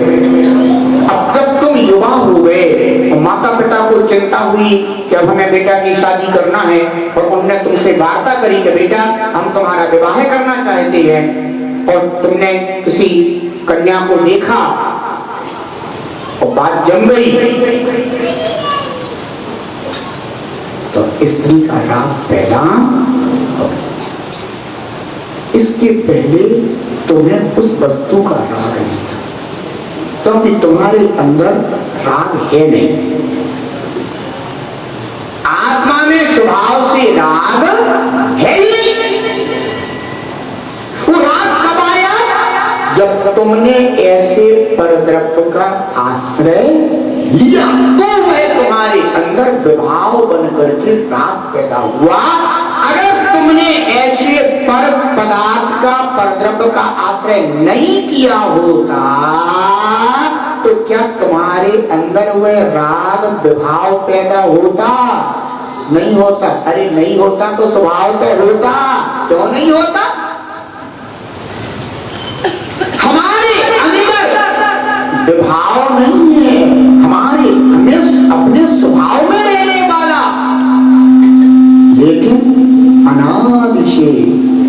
अब जब तुम युवा हो गए तो माता पिता को चिंता हुई कि अब हमें बेटा की शादी करना है, और उन्होंने तुमसे वार्ता करी कि बेटा हम तुम्हारा विवाह करना चाहते हैं, और तुमने किसी कन्या को देखा और बात जम गई तो स्त्री का राग पैदा हो। इसके पहले तुम्हें उस वस्तु का राग नहीं था, क्योंकि तुम्हारे अंदर राग है नहीं। आत्मा में स्वभाव से राग है ही नहीं। वो राग कब आया? जब तुमने ऐसे परद्रव्य का आश्रय लिया तो वह तुम्हारे अंदर विभाव बनकर के राग पैदा हुआ। अगर तुमने ऐसे पर पदार्थ का परद्रव्य का आश्रय नहीं किया होता तो क्या तुम्हारे अंदर वह राग विभाव पैदा होता? नहीं होता। अरे नहीं होता तो स्वभाव तो होता, क्यों नहीं होता? हमारे अंदर विभाव नहीं है, हमारे अपने स्वभाव में रहने वाला, लेकिन अनादि से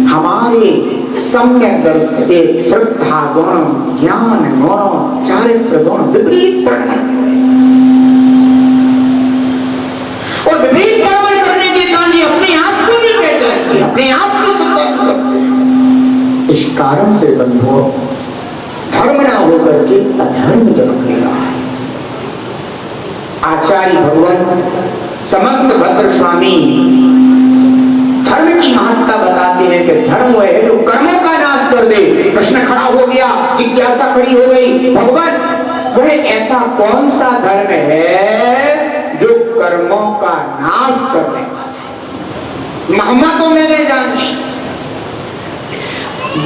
हमारे सम्यक दर्शन श्रद्धा गुण, ज्ञान गुण, चारित्र गुण विपरीत प्रकट, और विपरीत प्रकट करने के कारण अपने आप को भी पहचानते, अपने आप को सत्यापित करते। इस कारण से बंधुओं, धर्म ना होकर के अधर्म जन्म ले रहा है। आचार्य भगवान समंत भद्र स्वामी धर्म की महत्ता बताते हैं कि धर्म वह है जो कर्मों का नाश कर दे। प्रश्न खड़ा हो गया, जिज्ञासा खड़ी हो गई, भगवान वह ऐसा कौन सा धर्म है जो कर्मों का नाश करने वाला? महिमा तो मैंने जानी,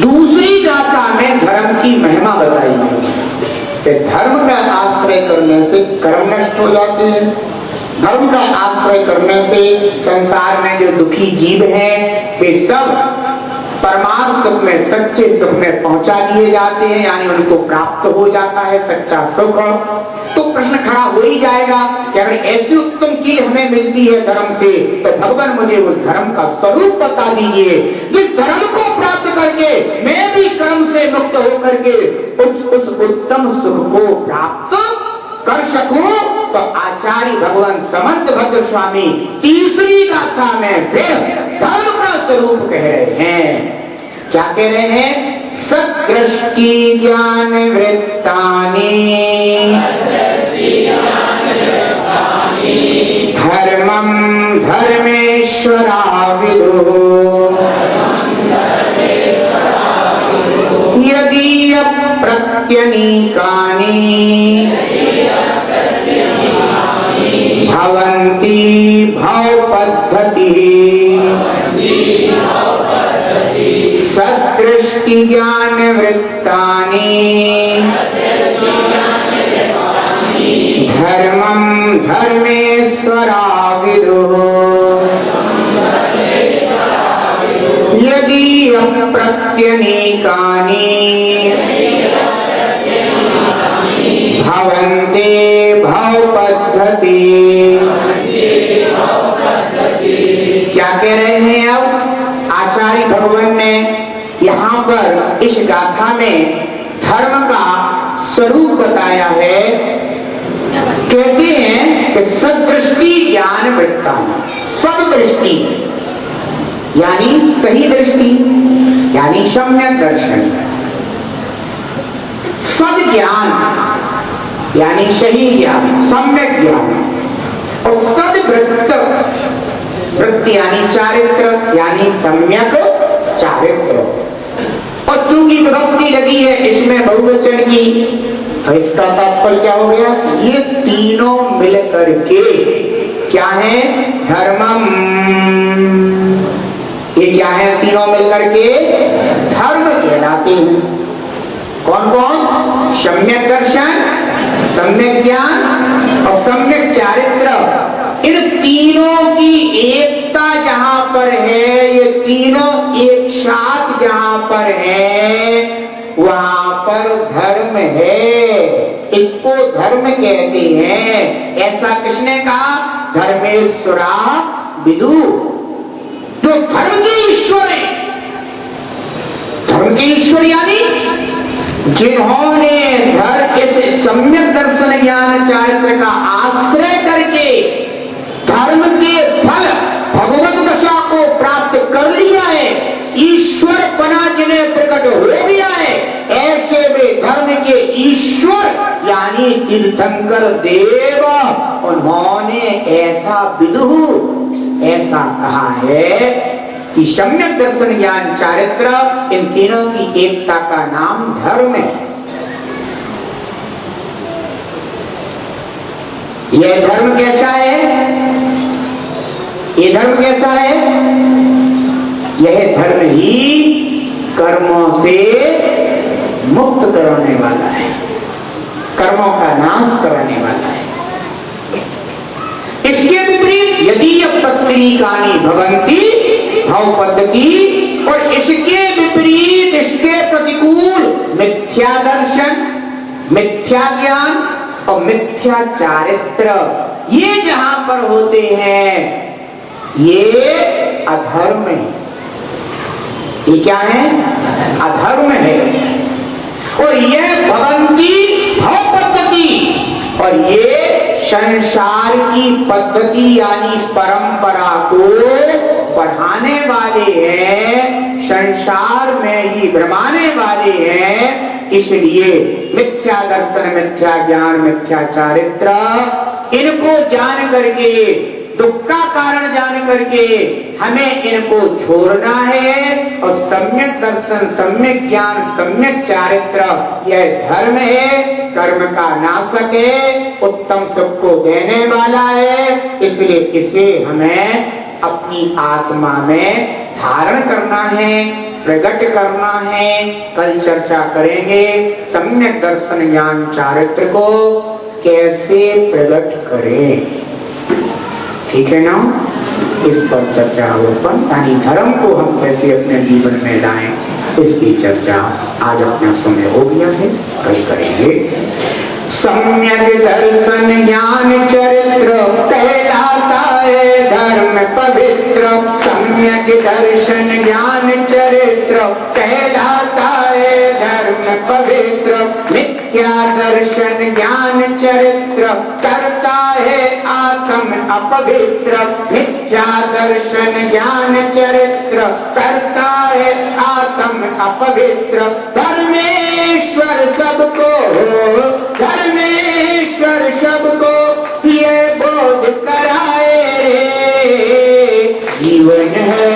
दूसरी गाथा में धर्म की महिमा बताई कि धर्म का आश्रय करने से कर्म नष्ट हो जाते हैं, धर्म का आश्रय करने से संसार में जो दुखी जीव हैं वे सब परमार्थ सुख में, सच्चे सुख में पहुंचा दिए जाते हैं, यानी उनको प्राप्त हो जाता है सच्चा सुख। तो प्रश्न खड़ा हो ही जाएगा कि अगर ऐसी उत्तम चीज हमें मिलती है धर्म से, तो भगवान मुझे उस धर्म का स्वरूप बता दीजिए, जिस धर्म को प्राप्त करके मैं भी कर्म से मुक्त होकर के उस उत्तम सुख को प्राप्त कर सकूं। तो आचार्य भगवान समंत भद्र स्वामी तीसरी गाथा में फिर धर्म का स्वरूप कह रहे हैं। क्या कह रहे हैं? सदृष्टि ज्ञान वृत्तानि धर्मं धर्मेश्वरा विदुः यदि प्रत्यनीकानि भवन्ति भवपद्धतिः सदृष्टि दृष्टि ज्ञान वृत्तानि धर्मं धर्मेश्वरा विदुः यदि अप्रत्यनेकानि भवन्ते भवपद्धति। क्या कह रहे हैं अब आचार्य भगवान ने यहाँ पर इस गाथा में धर्म का स्वरूप बताया है। कहते हैं कि सदृष्टि ज्ञान वृत्तानि, सदृष्टि यानी सही दृष्टि यानी सम्यक दर्शन, सद ज्ञान यानी सही ज्ञान, सम्यक ज्ञान, और सद वृत्त, वृत्ति यानी चारित्र यानी सम्यक चारित्र। और चूंकि विभक्ति लगी है इसमें बहुवचन की, तो इसका तात्पर्य क्या हो गया? ये तीनों मिलकर के क्या है? धर्मम। ये क्या है? तीनों मिलकर के धर्म कहलाते हैं। कौन कौन? सम्यक दर्शन, सम्यक ज्ञान और सम्यक चारित्र। इन तीनों की एकता जहां पर है, ये तीनों एक साथ जहां पर है, वहां पर धर्म है। इसको धर्म कहते हैं। ऐसा किसने कहा? धर्मेश्वरा विदु, जो धर्म के ईश्वर है। धर्म के ईश्वर यानी जिन्होंने धर्म इस सम्यक दर्शन ज्ञान चारित्र का आश्रय करके धर्म के फल भगवत दशा को प्राप्त कर लिया है, ईश्वर पना जिन्हें प्रकट हो गया है, ऐसे वे धर्म के ईश्वर यानी तीर्थंकर देव, उन्होंने ऐसा विदुः, ऐसा कहा है कि सम्यक दर्शन ज्ञान चारित्र इन तीनों की एकता का नाम धर्म है। यह धर्म कैसा है? ये धर्म कैसा है? यह धर्म ही कर्मों से मुक्त कराने वाला है, कर्मों का नाश कराने वाला है। इसके विपरीत यदि अप्रत्यनीकानि भवन्ति भव पद्धति, और इसके विपरीत, इसके प्रतिकूल मिथ्या दर्शन, मिथ्या ज्ञान और मिथ्या चारित्र, ये जहां पर होते हैं ये अधर्म है। ये क्या है? अधर्म है। और यह भवन्ति भव पद्धति, और ये संसार की पद्धति यानी परंपरा को बढ़ाने वाले हैं, संसार में ही भ्रमाने वाले हैं। इसलिए मिथ्या दर्शन, मिथ्या ज्ञान, मिथ्या चारित्र, इनको जान करके, दुख का कारण जान करके हमें इनको छोड़ना है। और सम्यक दर्शन, सम्यक ज्ञान, सम्यक चारित्र यह धर्म है, कर्म का नाशक है, उत्तम सुख को देने वाला है। इसलिए इसे हमें अपनी आत्मा में धारण करना है, प्रकट करना है। कल चर्चा करेंगे सम्यक दर्शन ज्ञान चारित्र को कैसे प्रकट करें। ठीक है ना? इस पर चर्चा होगी, यानी धर्म को हम कैसे अपने जीवन में लाएं, इसकी चर्चा आज अपना समय हो गया है, कल करेंगे। सम्यक दर्शन ज्ञान चरित्र कहलाता है धर्म पवित्र। सम्यक दर्शन ज्ञान चरित्र कहलाता है धर्म पवित्र। मिथ्या दर्शन ज्ञान चरित्र करता है आत्म अपवित्र। मिथ्या दर्शन ज्ञान चरित्र करता है आत्म अपवित्र। धर्मेश्वर सबको, धर्मेश्वर सबको ये बोध कराए रे, जीवन है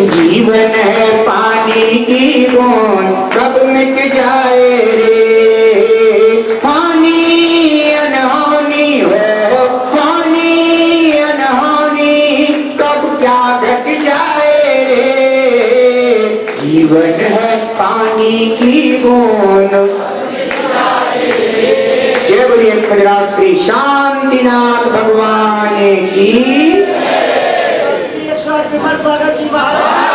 जीवन है पानी की बूंद कब मिट जाए रे। पानी अनहोनी हो, पानी अनहोनी कब क्या जीवन है पानी की बूंद। जय बोलिए खजुराहो श्री शांतिनाथ भगवान की। सागर जी महाराज।